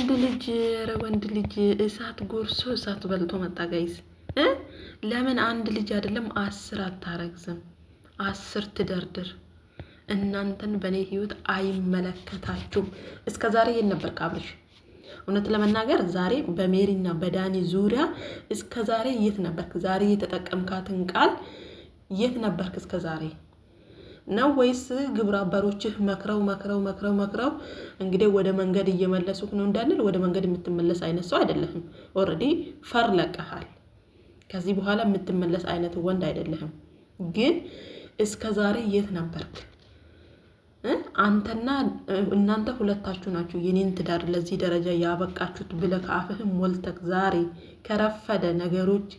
ወንድ ልጅ እሳት ጎርሶ እሳት በልቶ መጣ ጋይስ። ለምን አንድ ልጅ አይደለም 10 አታረግዝም? 10 ትደርድር። እናንተን በኔ ህይወት አይመለከታችሁም። እስከዛሬ የት ነበር አብርሽ? እውነት ለመናገር ዛሬ በሜሪና በዳኒ ዙሪያ እስከዛሬ የት ነበርክ? ዛሬ የተጠቀምካትን ቃል የት ነበርክ እስከዛሬ? ነው ወይስ ግብረ አበሮችህ መክረው እንግዲህ ወደ መንገድ እየመለሱክ ነው እንዳንል ወደ መንገድ የምትመለስ አይነት ሰው አይደለህም። ኦሬዲ ፈር ለቀሃል። ከዚህ በኋላ የምትመለስ አይነት ወንድ አይደለህም። ግን እስከዛሬ የት ነበርክ? አንተና እናንተ ሁለታችሁ ናችሁ የኔን ትዳር ለዚህ ደረጃ ያበቃችሁት ብለህ አፍህም ሞልተክ ዛሬ ከረፈደ ነገሮች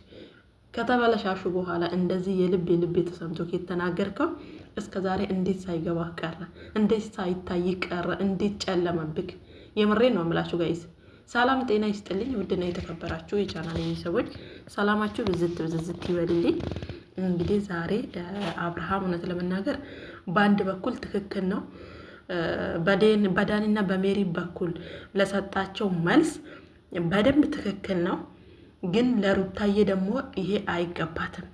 ከተበለሻሹ በኋላ እንደዚህ የልብ ተሰምቶክ የተናገርከው እስከዛሬ እንዴት ሳይገባህ ቀረ? እንዴት ሳይታይ ቀረ? እንዴት ጨለመብክ? የምሬን ነው የምላችሁ ጋይስ። ሰላም ጤና ይስጥልኝ ውድና የተከበራችሁ የቻናሌ ሰዎች ሰላማችሁ ብዝት ይበልልኝ። እንግዲህ ዛሬ አብርሃም እውነት ለመናገር በአንድ በኩል ትክክል ነው፣ በዳኒና በሜሪ በኩል ለሰጣቸው መልስ በደንብ ትክክል ነው። ግን ለሩታዬ ደግሞ ይሄ አይገባትም።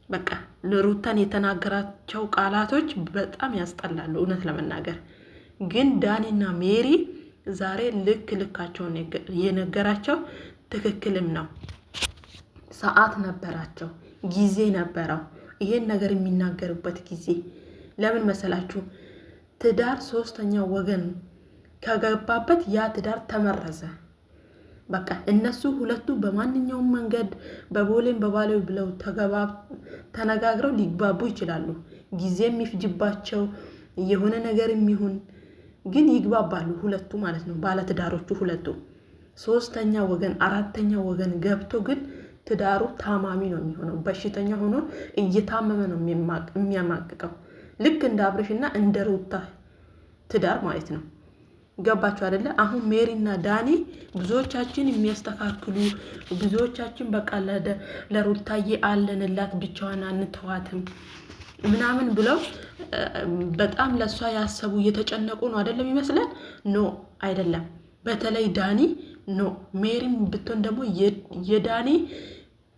በቃ ለሩታን የተናገራቸው ቃላቶች በጣም ያስጠላሉ እውነት ለመናገር። ግን ዳኒና ሜሪ ዛሬ ልካቸውን የነገራቸው ትክክልም ነው። ሰዓት ነበራቸው፣ ጊዜ ነበረው ይሄን ነገር የሚናገርበት ጊዜ። ለምን መሰላችሁ? ትዳር ሶስተኛ ወገን ከገባበት ያ ትዳር ተመረዘ። በቃ እነሱ ሁለቱ በማንኛውም መንገድ በቦሌም በባሌው ብለው ተነጋግረው ሊግባቡ ይችላሉ። ጊዜ የሚፍጅባቸው የሆነ ነገር የሚሆን ግን ይግባባሉ ሁለቱ ማለት ነው፣ ባለትዳሮቹ ሁለቱ። ሶስተኛ ወገን አራተኛ ወገን ገብቶ ግን ትዳሩ ታማሚ ነው የሚሆነው። በሽተኛ ሆኖ እየታመመ ነው የሚያማቅቀው። ልክ እንደ አብርሽና እንደ ሩታ ትዳር ማለት ነው። ገባችሁ አይደለ? አሁን ሜሪና ዳኒ ብዙዎቻችን የሚያስተካክሉ ብዙዎቻችን በቃ ለሩታዬ አለንላት ብቻዋን አንተዋትም ምናምን ብለው በጣም ለሷ ያሰቡ እየተጨነቁ ነው አይደለም ይመስላል። ኖ አይደለም። በተለይ ዳኒ ኖ፣ ሜሪም ብትሆን ደግሞ የዳኒ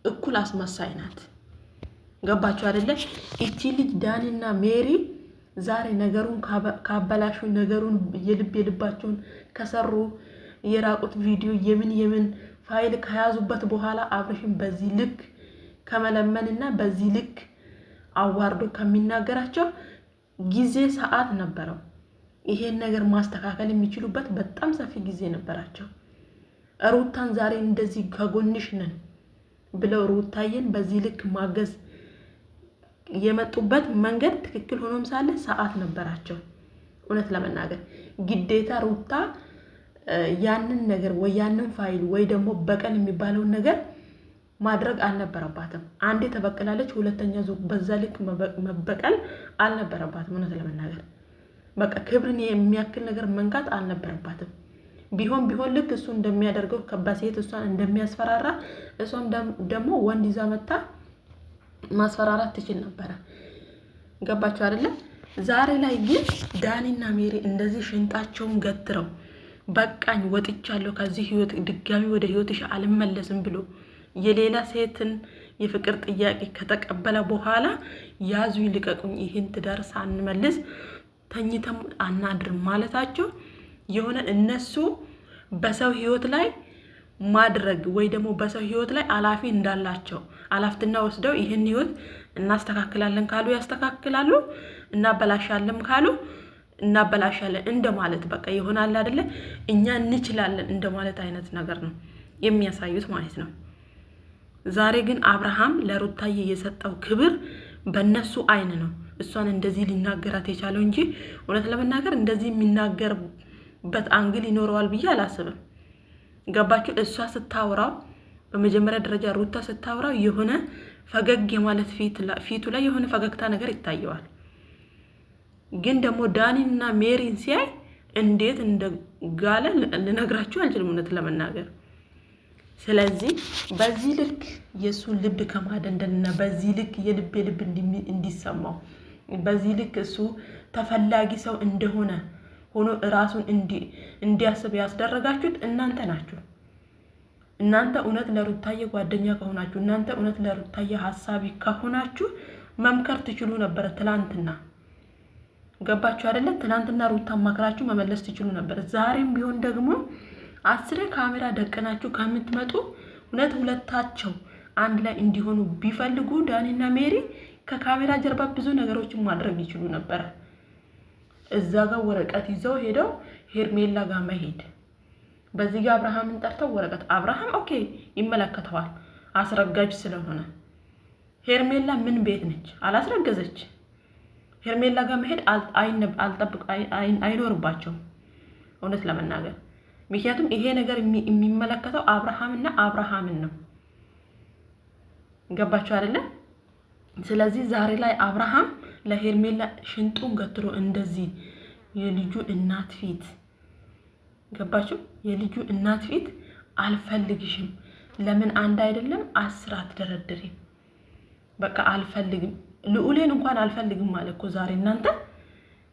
እኩል አስመሳይ ናት። ገባችሁ አይደለ? እቺ ልጅ ዳኒና ሜሪ ዛሬ ነገሩን ካበላሹ፣ ነገሩን የልባቸውን ከሰሩ፣ የራቁት ቪዲዮ የምን ፋይል ከያዙበት በኋላ አብርሽን በዚህ ልክ ከመለመንና በዚህ ልክ አዋርዶ ከሚናገራቸው ጊዜ ሰዓት ነበረው። ይሄን ነገር ማስተካከል የሚችሉበት በጣም ሰፊ ጊዜ ነበራቸው። ሩታን ዛሬ እንደዚህ ከጎንሽ ነን ብለው ሩታዬን በዚህ ልክ ማገዝ የመጡበት መንገድ ትክክል ሆኖም ሳለ ሰዓት ነበራቸው። እውነት ለመናገር ግዴታ ሩታ ያንን ነገር ወይ ያንን ፋይል ወይ ደግሞ በቀል የሚባለውን ነገር ማድረግ አልነበረባትም። አንዴ ተበቀላለች፣ ሁለተኛ ዙር በዛ ልክ መበቀል አልነበረባትም። እውነት ለመናገር በቃ ክብርን የሚያክል ነገር መንካት አልነበረባትም። ቢሆን ልክ እሱ እንደሚያደርገው በሴት እሷን እንደሚያስፈራራ እሷም ደግሞ ወንድ ይዛ መታ ማስፈራራት ትችል ነበረ። ገባችሁ አይደለ? ዛሬ ላይ ግን ዳኒና ሜሪ እንደዚህ ሽንጣቸውን ገትረው በቃኝ ወጥቻለሁ ከዚህ ህይወት ድጋሚ ወደ ህይወትሽ አልመለስም ብሎ የሌላ ሴትን የፍቅር ጥያቄ ከተቀበለ በኋላ ያዙ ይልቀቁኝ ይህን ትዳር ሳንመልስ ተኝተም አናድርም ማለታቸው የሆነ እነሱ በሰው ህይወት ላይ ማድረግ ወይ ደግሞ በሰው ህይወት ላይ አላፊ እንዳላቸው አላፍትና ወስደው ይህን ህይወት እናስተካክላለን ካሉ ያስተካክላሉ፣ እናበላሻለን ካሉ እናበላሻለን እንደማለት በቃ ይሆናል አይደለ? እኛ እንችላለን እንደማለት አይነት ነገር ነው የሚያሳዩት ማለት ነው። ዛሬ ግን አብርሃም ለሩታዬ የሰጠው ክብር በእነሱ አይን ነው እሷን እንደዚህ ሊናገራት የቻለው እንጂ እውነት ለመናገር እንደዚህ የሚናገርበት አንግል ይኖረዋል ብዬ አላስብም። ገባችሁ? እሷ ስታወራው በመጀመሪያ ደረጃ ሩታ ስታወራው የሆነ ፈገግ የማለት ፊቱ ላይ የሆነ ፈገግታ ነገር ይታየዋል። ግን ደግሞ ዳኒና ሜሪን ሲያይ እንዴት እንደጋለ ልነግራችሁ አልችልም እውነት ለመናገር። ስለዚህ በዚህ ልክ የሱን ልብ ከማደንደንና በዚህ ልክ የልብ እንዲሰማው በዚህ ልክ እሱ ተፈላጊ ሰው እንደሆነ ሆኖ ራሱን እንዲያስብ ያስደረጋችሁት እናንተ ናችሁ። እናንተ እውነት ለሩታዬ ጓደኛ ከሆናችሁ፣ እናንተ እውነት ለሩታዬ ሀሳቢ ከሆናችሁ መምከር ትችሉ ነበር ትላንትና። ገባችሁ አይደለ? ትላንትና ሩታ ማከራችሁ መመለስ ትችሉ ነበር። ዛሬም ቢሆን ደግሞ 10 ካሜራ ደቀናችሁ ከምትመጡ እውነት ሁለታቸው አንድ ላይ እንዲሆኑ ቢፈልጉ ዳኒና ሜሪ ከካሜራ ጀርባ ብዙ ነገሮችን ማድረግ ይችሉ ነበር። እዛ ጋር ወረቀት ይዘው ሄደው ሄርሜላ ጋር መሄድ፣ በዚህ ጋር አብርሃምን ጠርተው ወረቀት አብርሃም ኦኬ ይመለከተዋል አስረጋጅ ስለሆነ። ሄርሜላ ምን ቤት ነች? አላስረገዘች። ሄርሜላ ጋር መሄድ አይኖርባቸውም እውነት ለመናገር ምክንያቱም ይሄ ነገር የሚመለከተው አብርሃምና አብርሃምን ነው። ገባችሁ አይደለ? ስለዚህ ዛሬ ላይ አብርሃም ለሄርሜላ ሽንጡን ገትሮ እንደዚህ የልጁ እናት ፊት፣ ገባችሁ? የልጁ እናት ፊት አልፈልግሽም፣ ለምን አንድ አይደለም 10 አትደረድሪም፣ በቃ አልፈልግም፣ ልዑሌን እንኳን አልፈልግም ማለት እኮ ዛሬ እናንተ።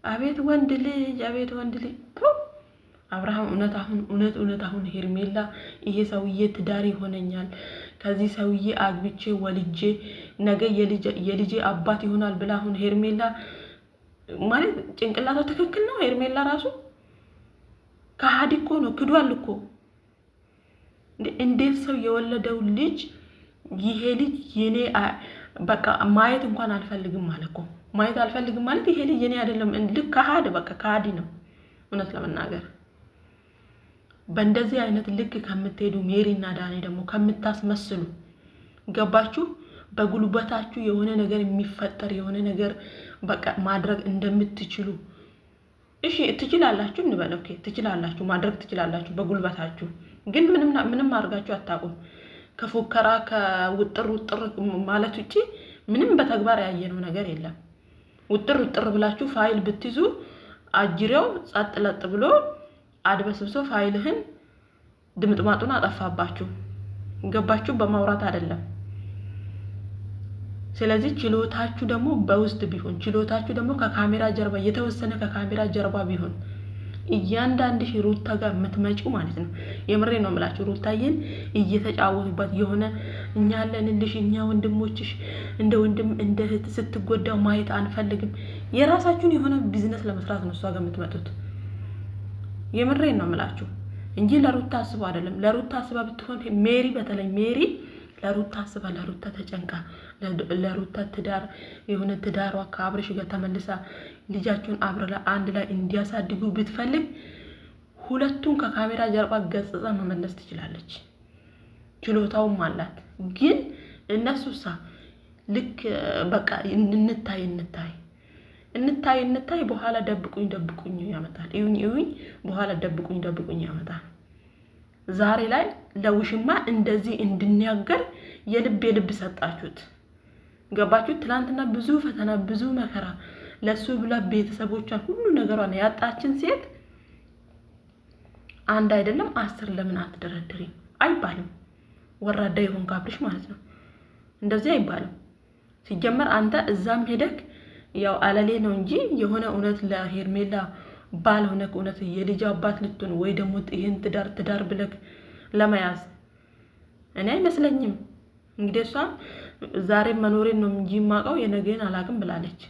አቤት ወንድ ልጅ፣ አቤት ወንድ ልጅ። አብርሃም እውነት አሁን ሄርሜላ ይሄ ሰውዬ ትዳር ይሆነኛል፣ ከዚህ ሰውዬ አግብቼ ወልጄ ነገ የልጄ አባት ይሆናል ብላ አሁን ሄርሜላ ማለት ጭንቅላቷ ትክክል ነው? ሄርሜላ ራሱ ከሃዲ እኮ ነው፣ ክዷል እኮ። እንዴት ሰው የወለደው ልጅ ይሄ ልጅ የኔ በቃ ማየት እንኳን አልፈልግም ማለት እኮ። ማየት አልፈልግም ማለት ይሄ ልጅ የኔ አይደለም፣ ልክ ከሃዲ፣ በቃ ከሃዲ ነው እውነት ለመናገር። በእንደዚህ አይነት ልክ ከምትሄዱ ሜሪና ዳኒ ደግሞ ከምታስመስሉ፣ ገባችሁ? በጉልበታችሁ የሆነ ነገር የሚፈጠር የሆነ ነገር በቃ ማድረግ እንደምትችሉ እሺ፣ ትችላላችሁ እንበል። ኦኬ ትችላላችሁ፣ ማድረግ ትችላላችሁ በጉልበታችሁ። ግን ምንም አድርጋችሁ አታውቁም። ከፉከራ ከውጥር ማለት ውጪ ምንም በተግባር ያየነው ነገር የለም። ውጥር ብላችሁ ፋይል ብትይዙ አጅሬው ጸጥ ለጥ ብሎ አድበስብሶ ፋይልህን ድምጥማጡን አጠፋባችሁ። ገባችሁ? በማውራት አይደለም። ስለዚህ ችሎታችሁ ደግሞ በውስጥ ቢሆን፣ ችሎታችሁ ደግሞ ከካሜራ ጀርባ የተወሰነ ከካሜራ ጀርባ ቢሆን እያንዳንድሽ ሩታ ጋር የምትመጪው ማለት ነው። የምሬ ነው የምላችሁ። ሩታዬን እየተጫወቱባት የሆነ እኛ ያለንልሽ እኛ ወንድሞችሽ እንደ ወንድም እንደ እህት ስትጎዳው ማየት አንፈልግም። የራሳችሁን የሆነ ቢዝነስ ለመስራት ነው እሷ ጋር የምትመጡት። የምሬ ነው የምላችሁ እንጂ ለሩታ አስባ አይደለም። ለሩታ አስባ ብትሆን ሜሪ፣ በተለይ ሜሪ ለሩታ አስባ፣ ለሩታ ተጨንቃ፣ ለሩታ ትዳር የሆነ ትዳሯ ከአብርሽ ጋር ተመልሳ ልጃቸውን አብረላ አንድ ላይ እንዲያሳድጉ ብትፈልግ ሁለቱን ከካሜራ ጀርባ ገጽጻ መመለስ ትችላለች። ችሎታውም አላት። ግን እነሱሳ ልክ በቃ እንታይ በኋላ ደብቁኝ ያመጣል። እዩኝ በኋላ ደብቁኝ ያመጣል። ዛሬ ላይ ለውሽማ እንደዚህ እንድንያገር የልብ ሰጣችሁት። ገባችሁ? ትላንትና ብዙ ፈተና ብዙ መከራ ለሱ ብላ ቤተሰቦቿን ሁሉ ነገሯን ያጣችን ሴት አንድ አይደለም 10 ለምን አትደረድሪም አይባልም። ወራዳ ይሆን ካብልሽ ማለት ነው። እንደዚህ አይባልም። ሲጀመር አንተ እዛም ሄደክ ያው አለሌ ነው እንጂ የሆነ እውነት ለሄርሜላ ባል ሆነክ እውነት የልጅ አባት ልትሆን ወይ ደግሞ ይሄን ትዳር ብለክ ለመያዝ እኔ አይመስለኝም። እንግዲህ እሷ ዛሬ መኖሬን ነው እንጂ ማቀው የነገን አላቅም ብላለች።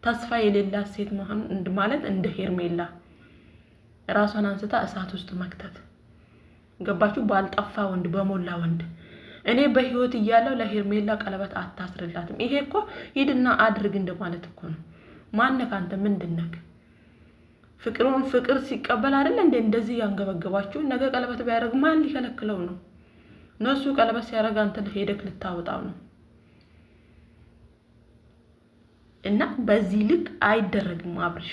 ተስፋ የሌላት ሴት ማለት እንደ ሄርሜላ ራሷን አንስታ እሳት ውስጥ መክተት። ገባችሁ? ባልጠፋ ወንድ በሞላ ወንድ እኔ በህይወት እያለው ለሄርሜላ ቀለበት አታስርላትም። ይሄ እኮ ሂድና አድርግ እንደማለት እኮ ነው። ማነካ አንተ ምንድነክ? ፍቅር ሲቀበል አይደል እንደዚህ ያንገበገባችሁ። ነገ ቀለበት ቢያደርግ ማን ሊከለክለው ነው? ነሱ ቀለበት ሲያደርግ አንተ ሄደክ ልታወጣው ነው። እና በዚህ ልክ አይደረግም። አብርሽ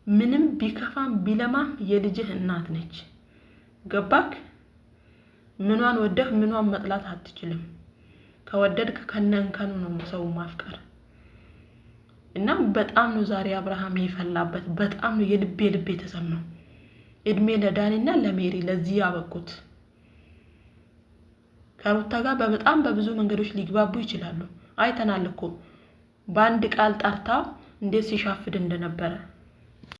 ምንም ቢከፋም ቢለማም የልጅህ እናት ነች። ገባክ? ምኗን ወደህ ምኗን መጥላት አትችልም። ከወደድክ ከነንከኑ ነው ሰው ማፍቀር። እና በጣም ነው ዛሬ አብርሃም የፈላበት። በጣም ነው የልቤ ተሰማው። እድሜ ለዳኒና ለሜሪ ለዚህ ያበቁት። ከሩታ ጋር በጣም በብዙ መንገዶች ሊግባቡ ይችላሉ። አይተናል እኮ በአንድ ቃል ጠርታው እንዴት ሲሻፍድ እንደነበረ።